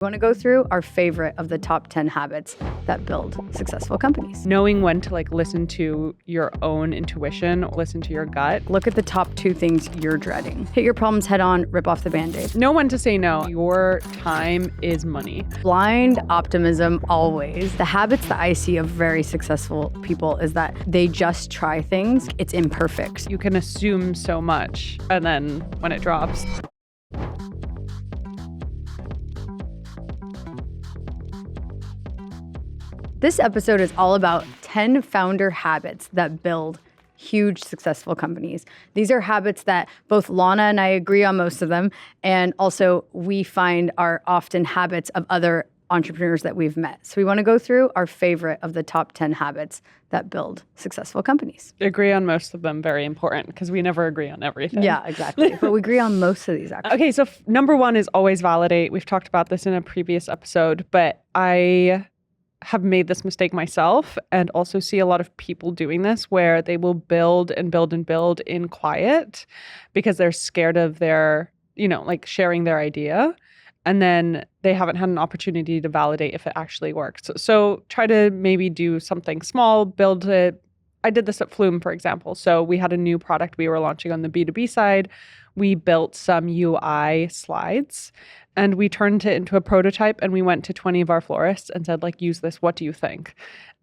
We want to go through our favorite of the top 10 habits that build successful companies. Knowing when to listen to your own intuition, listen to your gut. Look at the top 2 things you're dreading. Hit your problems head on, rip off the Band-Aid. Know when to say no. Your time is money. Blind optimism always. The habits that I see of very successful people is that they just try things. It's imperfect. You can assume so much, and then when it drops. This episode is all about 10 founder habits that build huge successful companies. These are habits that both Lana and I agree on most of them, and also we find are often habits of other entrepreneurs that we've met. So we want to go through our favorite of the top 10 habits that build successful companies. Agree on most of them, very important, because we never agree on everything. Yeah, exactly. But we agree on most of these, actually. Okay, so number 1 is always validate. We've talked about this in a previous episode, but I have made this mistake myself and also see a lot of people doing this where they will build and build and build in quiet because they're scared of their, sharing their idea. And then they haven't had an opportunity to validate if it actually works. So try to maybe do something small, build it. I did this at Flume, for example. So we had a new product we were launching on the B2B side. We built some UI slides and we turned it into a prototype, and we went to 20 of our florists and said, use this. What do you think?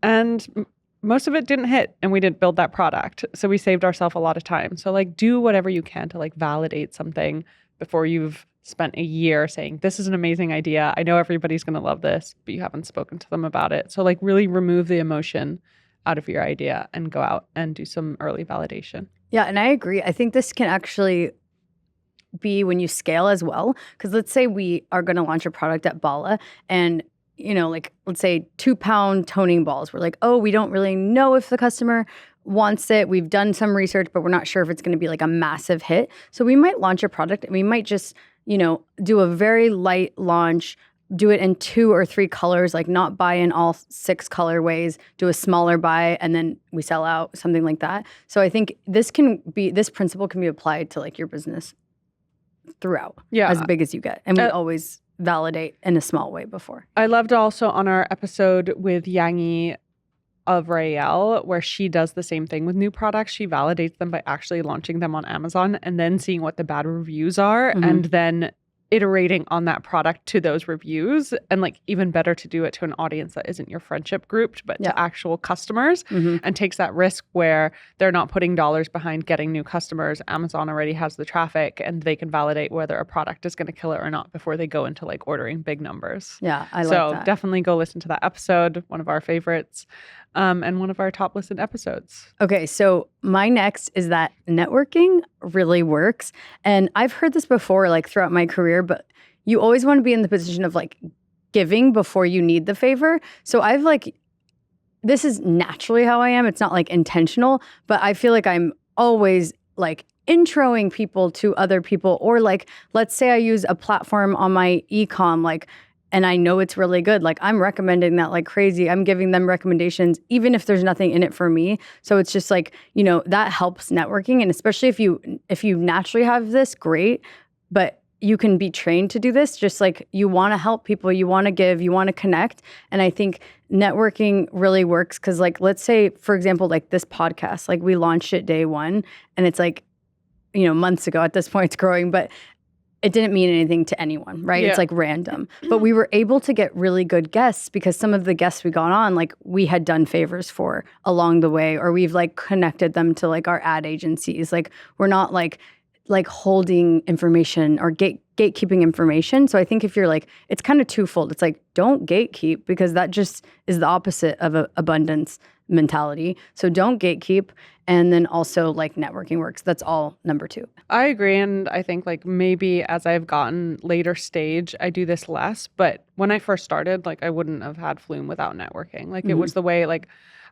And most of it didn't hit, and we didn't build that product. So we saved ourselves a lot of time. So do whatever you can to validate something before you've spent a year saying, this is an amazing idea. I know everybody's going to love this, but you haven't spoken to them about it. So really remove the emotion out of your idea and go out and do some early validation. Yeah, and I agree. I think this can actually be when you scale as well. Because let's say we are going to launch a product at Bala and, let's say 2-pound toning balls. We're we don't really know if the customer wants it. We've done some research, but we're not sure if it's going to be a massive hit. So we might launch a product and we might just, do a very light launch, do it in 2 or 3 colors, not buy in all 6 colorways, do a smaller buy, and then we sell out, something like that. So I think this principle can be applied to your business throughout, as big as you get. And we always validate in a small way before. I loved also on our episode with Yangi of Rael, where she does the same thing with new products. She validates them by actually launching them on Amazon and then seeing what the bad reviews are, and then iterating on that product to those reviews. And even better to do it to an audience that isn't your friendship group, but to actual customers, and takes that risk where they're not putting dollars behind getting new customers. Amazon already has the traffic and they can validate whether a product is going to kill it or not before they go into ordering big numbers. Yeah, I like that. So definitely go listen to that episode, one of our favorites, and one of our top listened episodes. Okay, so my next is that networking really works. And I've heard this before, throughout my career, but you always want to be in the position of giving before you need the favor. So I've this is naturally how I am. It's not intentional, but I feel I'm always introing people to other people, or let's say I use a platform on my e-com, and I know it's really good. I'm recommending that like crazy. I'm giving them recommendations, even if there's nothing in it for me. So it's just that helps networking. And especially if you naturally have this, great. But you can be trained to do this. Just you want to help people, you want to give, you want to connect. And I think networking really works because let's say, for example, this podcast, we launched it day 1 and it's months ago at this point it's growing, but it didn't mean anything to anyone, right? Yeah. It's random. But we were able to get really good guests because some of the guests we got on, we had done favors for along the way, or we've connected them to our ad agencies. We're not holding information or gatekeeping information. So I think if you're it's kind of twofold. It's don't gatekeep, because that just is the opposite of a abundance mentality. So don't gatekeep. And then also networking works. That's all number 2. I agree. And I think maybe as I've gotten later stage, I do this less. But when I first started, I wouldn't have had Flume without networking. It was the way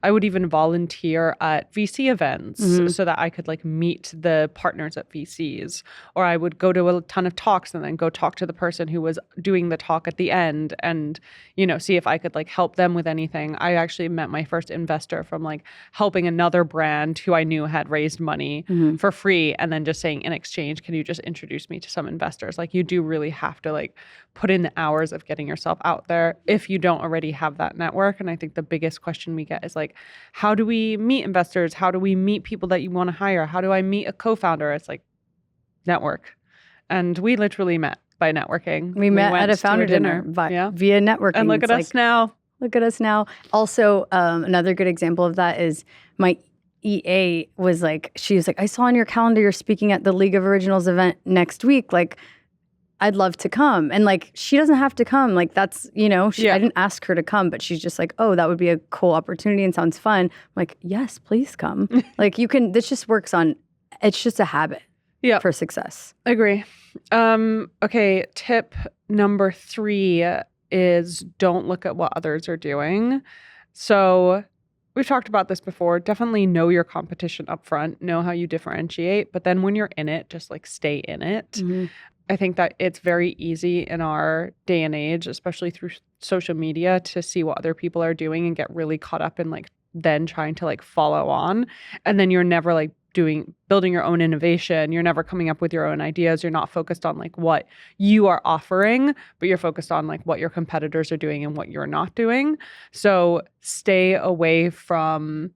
I would even volunteer at VC events so that I could like meet the partners at VCs, or I would go to a ton of talks and then go talk to the person who was doing the talk at the end and, you know, see if I could like help them with anything. I actually met my first investor from like helping another brand who I knew had raised money for free, and then just saying, in exchange, can you just introduce me to some investors? Like, you do really have to like put in the hours of getting yourself out there if you don't already have that network. And I think the biggest question we get is like, how do we meet investors? How do we meet people that you want to hire? How do I meet a co-founder? It's like, network. And we literally met by networking. We met at a founder dinner via networking. And look at us now. Look at us now. Also, another good example of that is my EA was like, she was like, I saw on your calendar you're speaking at the League of Originals event next week. Like, I'd love to come. And like, she doesn't have to come. Like, that's, you know, I didn't ask her to come, but she's just like, oh, that would be a cool opportunity and sounds fun. I'm like, yes, please come. Like, you can, this just works on, it's just a habit for success. Agree. Okay. Tip number 3 is don't look at what others are doing. So we've talked about this before. Definitely know your competition up front, know how you differentiate, but then when you're in it, just like stay in it. I think that it's very easy in our day and age, especially through social media, to see what other people are doing and get really caught up in like then trying to like follow on. And then you're never like building your own innovation. You're never coming up with your own ideas. You're not focused on like what you are offering, but you're focused on like what your competitors are doing and what you're not doing. So stay away from,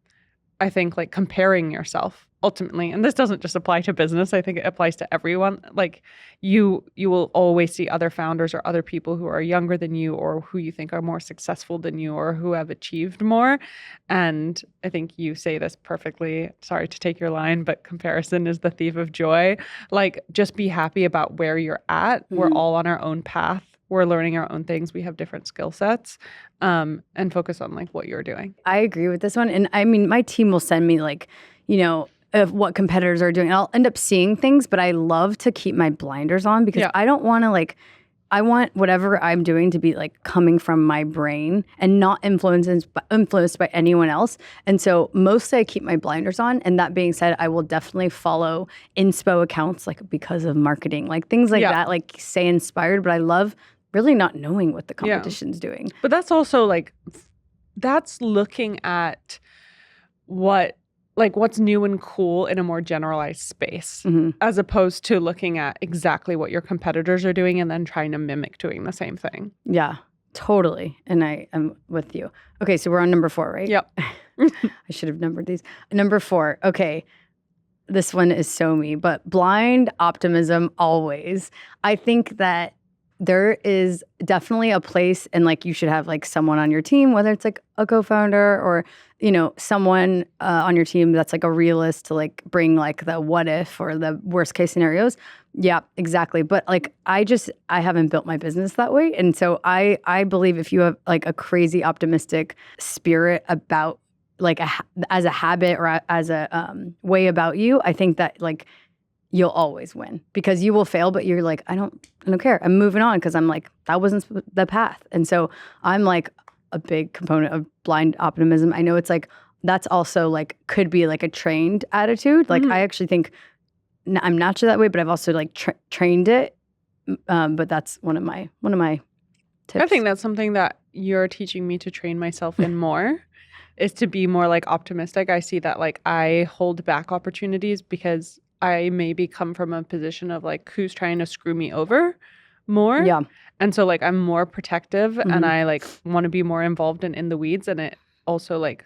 I think, like comparing yourself ultimately. And this doesn't just apply to business. I think it applies to everyone. Like you will always see other founders or other people who are younger than you or who you think are more successful than you or who have achieved more. And I think you say this perfectly. Sorry to take your line, but comparison is the thief of joy. Like, just be happy about where you're at. We're all on our own path. We're learning our own things. We have different skill sets, and focus on like what you're doing. I agree with this one. And I mean, my team will send me like, you know, of what competitors are doing. I'll end up seeing things, but I love to keep my blinders on because I don't want to like, I want whatever I'm doing to be like coming from my brain and not influenced by anyone else. And so mostly I keep my blinders on. And that being said, I will definitely follow inspo accounts like because of marketing, like things like that, like stay inspired. But I love really not knowing what the competition's doing. But that's also like, that's looking at what's new and cool in a more generalized space, as opposed to looking at exactly what your competitors are doing and then trying to mimic doing the same thing. Yeah, totally. And I am with you. Okay, so we're on number 4, right? Yep. I should have numbered these. Number 4. Okay. This one is so me, but blind optimism always. I think that there is definitely a place, and like you should have like someone on your team, whether it's like a co-founder or, you know, someone on your team that's like a realist to like bring like the what if or the worst case scenarios. Yeah, exactly. But like I haven't built my business that way. And so I believe if you have like a crazy optimistic spirit about like as a habit or as a way about you, I think that like you'll always win because you will fail, but you're like, I don't care. I'm moving on because I'm like, that wasn't the path. And so I'm like a big component of blind optimism. I know it's like, that's also like, could be like a trained attitude. Like I actually think I'm naturally that way, but I've also like trained it. But that's one of my tips. I think that's something that you're teaching me to train myself in more is to be more like optimistic. I see that like I hold back opportunities because I maybe come from a position of like who's trying to screw me over more. Yeah. And so like I'm more protective and I like want to be more involved in the weeds. And it also like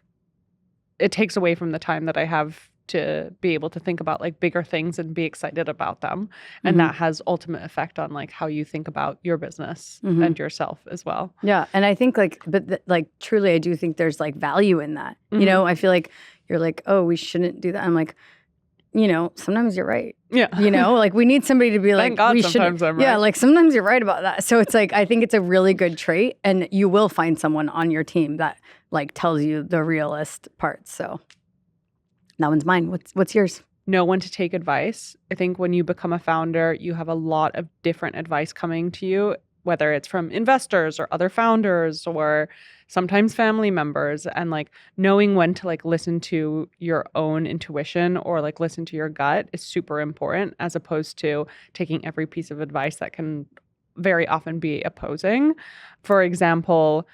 it takes away from the time that I have to be able to think about like bigger things and be excited about them. And that has ultimate effect on like how you think about your business and yourself as well. Yeah. And I think like, but like truly, I do think there's like value in that. You know, I feel like you're like, oh, we shouldn't do that. I'm like, you know, sometimes you're right. Yeah. You know, like we need somebody to be like, thank God sometimes I'm right. Yeah, like sometimes you're right about that. So it's like, I think it's a really good trait and you will find someone on your team that like tells you the realist parts. So that one's mine. What's yours? Know when to take advice. I think when you become a founder, you have a lot of different advice coming to you. whether it's from investors or other founders or sometimes family members, and like knowing when to like listen to your own intuition or like listen to your gut is super important, as opposed to taking every piece of advice that can very often be opposing. For example,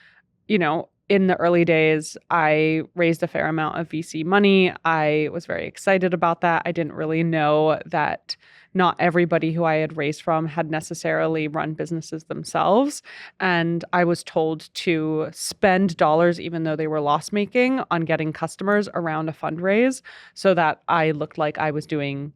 in the early days, I raised a fair amount of VC money. I was very excited about that. I didn't really know that not everybody who I had raised from had necessarily run businesses themselves. And I was told to spend dollars, even though they were loss-making, on getting customers around a fundraise so that I looked like I was doing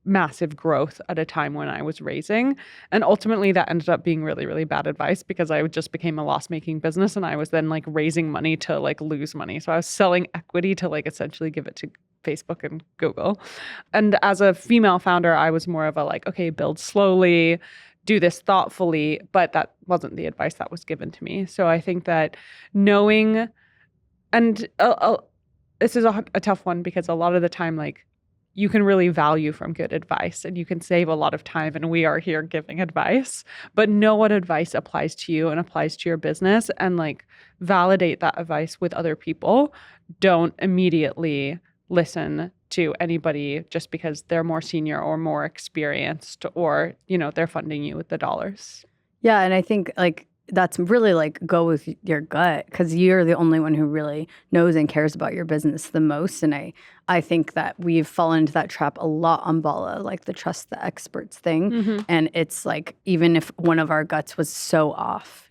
massive growth at a time when I was raising. And ultimately that ended up being really, really bad advice, because I just became a loss-making business and I was then like raising money to like lose money. So I was selling equity to like essentially give it to Facebook and Google. And as a female founder, I was more of a like, okay, build slowly, do this thoughtfully, but that wasn't the advice that was given to me. So I think that knowing, and this is a tough one, because a lot of the time, like, you can really value from good advice and you can save a lot of time, and we are here giving advice, but know what advice applies to you and applies to your business, and like validate that advice with other people. Don't immediately listen to anybody just because they're more senior or more experienced, or, they're funding you with the dollars. Yeah. And I think like that's really like go with your gut, because you're the only one who really knows and cares about your business the most. And I think that we've fallen into that trap a lot on Bala, like the trust the experts thing. Mm-hmm. And it's like, even if one of our guts was so off,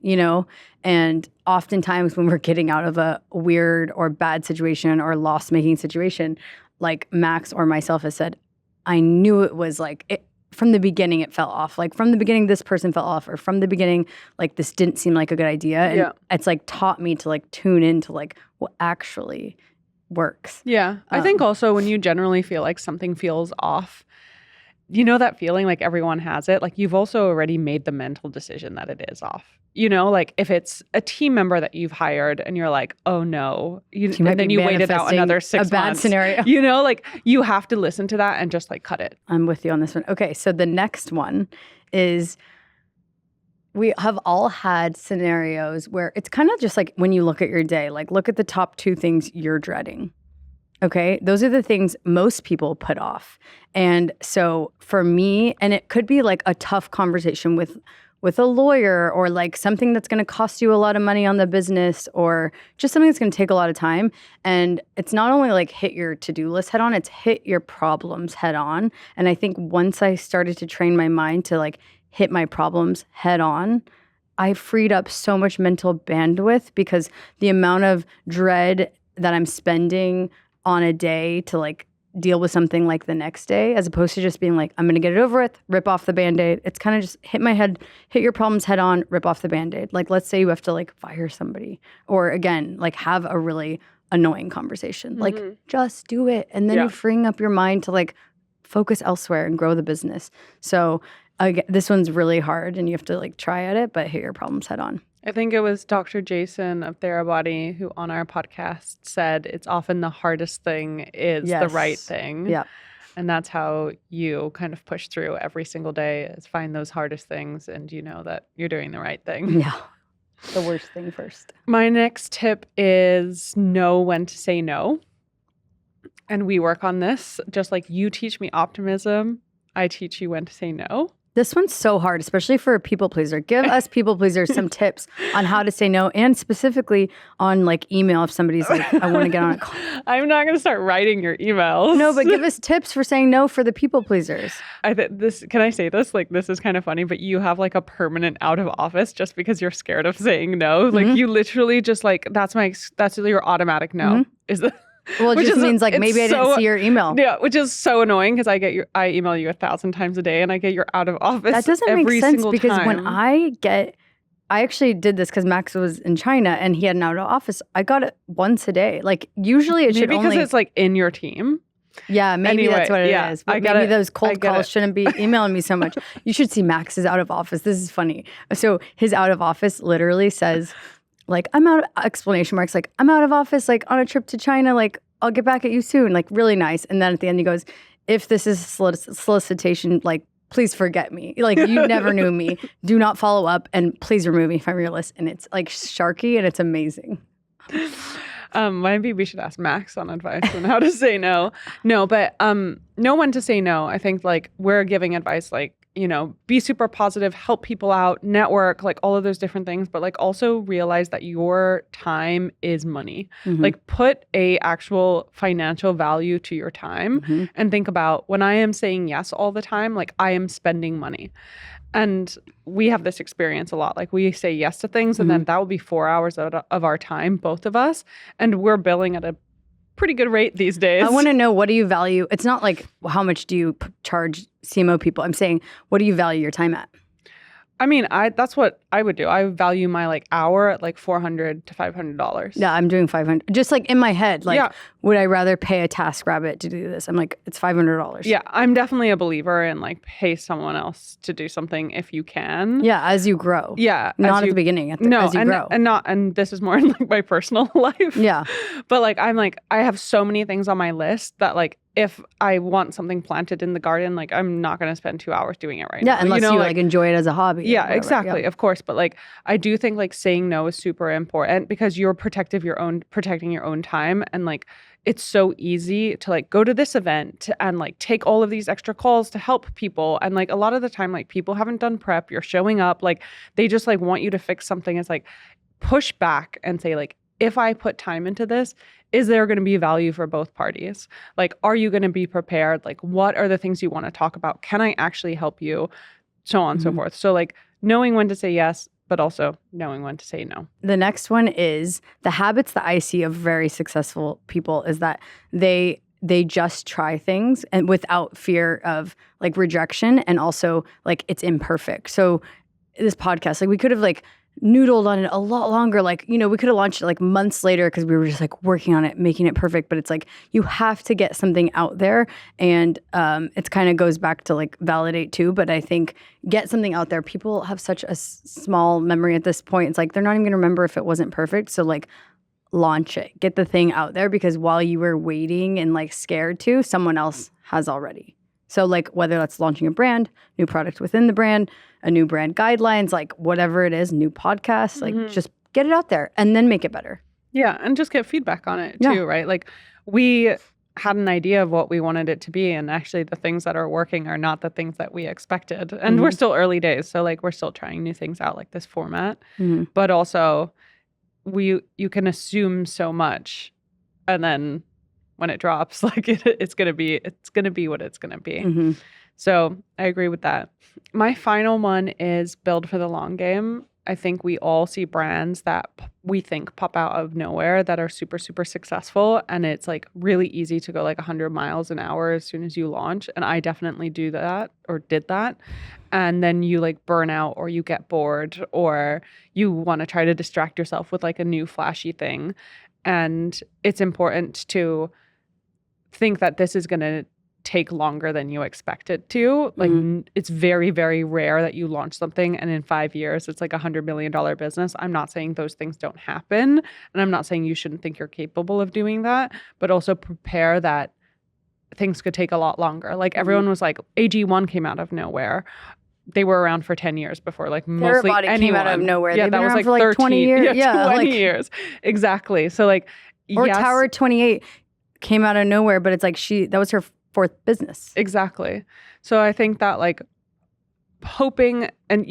and oftentimes when we're getting out of a weird or bad situation or loss-making situation, like Max or myself has said, I knew it was like it. From the beginning, it fell off. Like from the beginning, this person fell off, or from the beginning, like this didn't seem like a good idea. And it's like taught me to like tune into like what actually works. Yeah. I think also when you generally feel like something feels off, that feeling, like everyone has it, like you've also already made the mental decision that it is off. Like if it's a team member that you've hired and you're like, oh no, and then you waited out another 6 months. A bad scenario. Like you have to listen to that and just like cut it. I'm with you on this one. Okay, so the next one is, we have all had scenarios where it's kind of just like when you look at your day, like look at the top 2 things you're dreading. Okay, those are the things most people put off. And so for me, and it could be like a tough conversation with a lawyer, or like something that's going to cost you a lot of money on the business, or just something that's going to take a lot of time. And it's not only like hit your to-do list head on, it's hit your problems head on. And I think once I started to train my mind to like hit my problems head on, I freed up so much mental bandwidth, because the amount of dread that I'm spending on a day to like deal with something like the next day, as opposed to just being like, I'm going to get it over with, rip off the Band-Aid. It's kind of just hit your problems head on, rip off the Band-Aid. Like, let's say you have to like fire somebody, or again, like have a really annoying conversation. Mm-hmm. Like, just do it. And then you're freeing up your mind to like focus elsewhere and grow the business. So this one's really hard and you have to like try at it, but hit your problems head on. I think it was Dr. Jason of Therabody who on our podcast said it's often the hardest thing is the right thing. Yeah. And that's how you kind of push through every single day, is find those hardest things and you know that you're doing the right thing. Yeah. The worst thing first. My next tip is know when to say no. And we work on this. Just like you teach me optimism, I teach you when to say no. This one's so hard, especially for a people pleaser. Give us people pleasers some tips on how to say no, and specifically on like email if somebody's like, I want to get on a call. I'm not going to start writing your emails. No, but give us tips for saying no for the people pleasers. Can I say this? Like, this is kind of funny, but you have like a permanent out of office just because you're scared of saying no. Like you literally just like, that's your automatic no. Mm-hmm. Is the Well, it just means like maybe I didn't see your email. Yeah, which is so annoying because I email you 1,000 times a day and I get your out of office. That doesn't make sense because when I actually did this because Max was in China and he had an out of office. I got it once a day. Like usually it should maybe because it's like in your team. Yeah, maybe that's what it is. But maybe those cold calls shouldn't be emailing me so much. You should see Max's out of office. This is funny. So his out of office literally says, like, I'm out of exclamation marks, like, I'm out of office, like, on a trip to China, like, I'll get back at you soon, like, really nice. And then at the end he goes, if this is solicitation, like, please forget me. Like, you never knew me. Do not follow up, and please remove me from your list. And it's like Sharky, and it's amazing. Maybe we should ask Max on advice on how to say no. No, but know when to say no. I think like we're giving advice like, you know, be super positive, help people out, network, like all of those different things, but like also realize that your time is money. Like put a actual financial value to your time and think about when I am saying yes all the time, like I am spending money. And we have this experience a lot. Like we say yes to things and then that will be 4 hours of our time, both of us. And we're billing at a pretty good rate these days. I want to know, what do you value? It's not like how much do you charge CMO people. I'm saying, what do you value your time at? I mean, that's what I would do. I value my like hour at like $400 to $500. Yeah, I'm doing $500. Just like in my head, like, would I rather pay a TaskRabbit to do this? I'm like, it's $500. Yeah, I'm definitely a believer in like pay someone else to do something if you can. Yeah, as you grow. Yeah, not at the beginning. As you grow. And this is more in like my personal life. Yeah, but like I have so many things on my list that like if I want something planted in the garden, like I'm not going to spend 2 hours doing it right now. Yeah, unless you like enjoy it as a hobby. Yeah, exactly. Yeah. Of course. But like, I do think like saying no is super important because you're protecting your own time. And like, it's so easy to like go to this event and like take all of these extra calls to help people. And like a lot of the time, like people haven't done prep, you're showing up, like they just like want you to fix something. It's like push back and say like, if I put time into this, is there going to be value for both parties? Like, are you going to be prepared? Like, what are the things you want to talk about? Can I actually help you? So on and so forth. So like knowing when to say yes, but also knowing when to say no. The next one is the habits that I see of very successful people is that they just try things and without fear of like rejection, and also like it's imperfect. So this podcast, like we could have like noodled on it a lot longer. Like, you know, we could have launched it like months later because we were just like working on it, making it perfect. But it's like you have to get something out there, and it kind of goes back to like validate too. But I think get something out there. People have such a small memory at this point. It's like they're not even going to remember if it wasn't perfect. So like launch it, get the thing out there, because while you were waiting and like scared to, someone else has already. So like whether that's launching a brand, new product within the brand, a new brand guidelines, like whatever it is, new podcast, like just get it out there and then make it better. Yeah. And just get feedback on it too, right? Like we had an idea of what we wanted it to be. And actually the things that are working are not the things that we expected. And we're still early days. So like we're still trying new things out, like this format. But also you can assume so much, and then when it drops, like it's gonna be what it's gonna be. So I agree with that. My final one is build for the long game. I think we all see brands that we think pop out of nowhere that are super, super successful. And it's like really easy to go like 100 miles an hour as soon as you launch. And I definitely do that, or did that. And then you like burn out, or you get bored, or you want to try to distract yourself with like a new flashy thing. And it's important to think that this is going to take longer than you expect it to. Like it's very, very rare that you launch something and in 5 years it's like $100 million business. I'm not saying those things don't happen, and I'm not saying you shouldn't think you're capable of doing that, but also prepare that things could take a lot longer. Like everyone was like, AG1 came out of nowhere. They were around for 10 years before, like mostly anyone came out of nowhere. Yeah, They've that been was around like for like 13, 20 years. Yeah, 20 years. Exactly. So like, or yes. Tower 28 came out of nowhere, but it's like that was her fourth business. Exactly. So I think that like hoping, and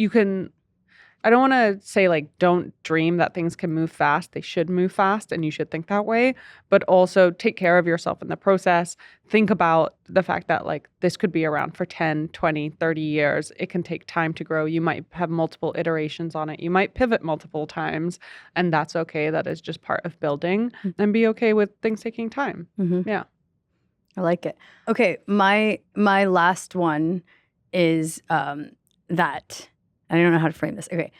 I don't want to say like don't dream that things can move fast. They should move fast, and you should think that way, but also take care of yourself in the process. Think about the fact that like this could be around for 10, 20, 30 years. It can take time to grow. You might have multiple iterations on it. You might pivot multiple times, and that's okay. That is just part of building, and be okay with things taking time. Yeah. I like it. Okay, my last one is that I don't know how to frame this. Okay,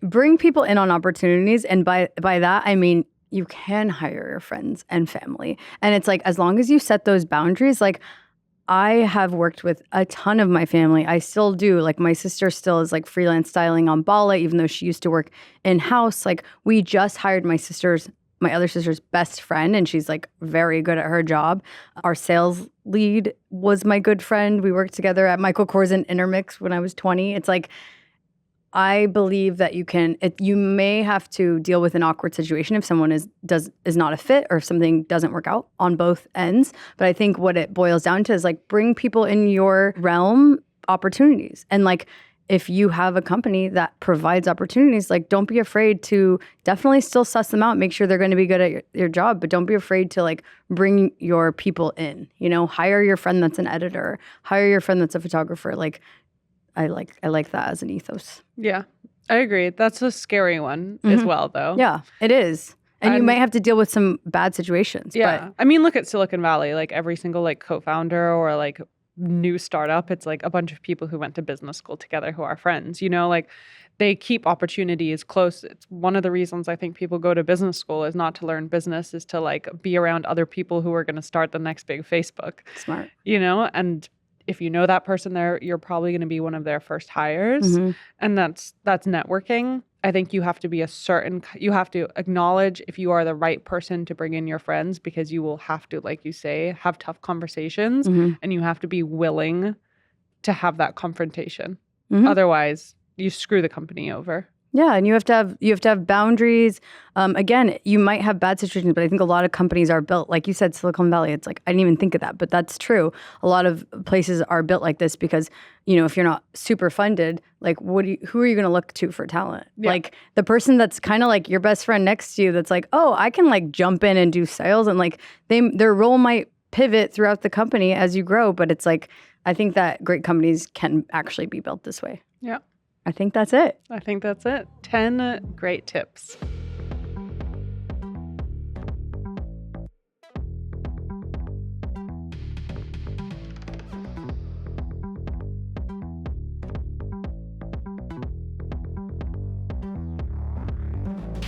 bring people in on opportunities, and by that I mean you can hire your friends and family, and it's like as long as you set those boundaries. Like I have worked with a ton of my family. I still do. Like my sister still is like freelance styling on Bala, even though she used to work in house. Like we just hired my my other sister's best friend, and she's like very good at her job. Our sales lead was my good friend. We worked together at Michael Kors and Intermix when I was 20. It's like, I believe that you may have to deal with an awkward situation if someone is not a fit, or if something doesn't work out on both ends. But I think what it boils down to is like, bring people in your realm opportunities. And like, if you have a company that provides opportunities, like, don't be afraid to definitely still suss them out, make sure they're going to be good at your job, but don't be afraid to like bring your people in, hire your friend that's an editor, hire your friend that's a photographer. Like, I like that as an ethos. Yeah, I agree. That's a scary one as well, though. Yeah, it is. And you might have to deal with some bad situations. Yeah. But I mean, look at Silicon Valley, like every single like co-founder or like new startup, it's like a bunch of people who went to business school together who are friends, like they keep opportunities close. It's one of the reasons I think people go to business school is not to learn business, is to like be around other people who are going to start the next big Facebook. Smart. And if you know that person there, you're probably going to be one of their first hires. And that's networking. I think you have to be you have to acknowledge if you are the right person to bring in your friends, because you will have to, like you say, have tough conversations, and you have to be willing to have that confrontation. Otherwise, you screw the company over. Yeah, and you have to have boundaries. Again, you might have bad situations, but I think a lot of companies are built, like you said, Silicon Valley. It's like, I didn't even think of that, but that's true. A lot of places are built like this because, if you're not super funded, like who are you going to look to for talent? Yeah. Like the person that's kind of like your best friend next to you, that's like, oh, I can like jump in and do sales, and like their role might pivot throughout the company as you grow. But it's like, I think that great companies can actually be built this way. Yeah. I think that's it. 10 great tips.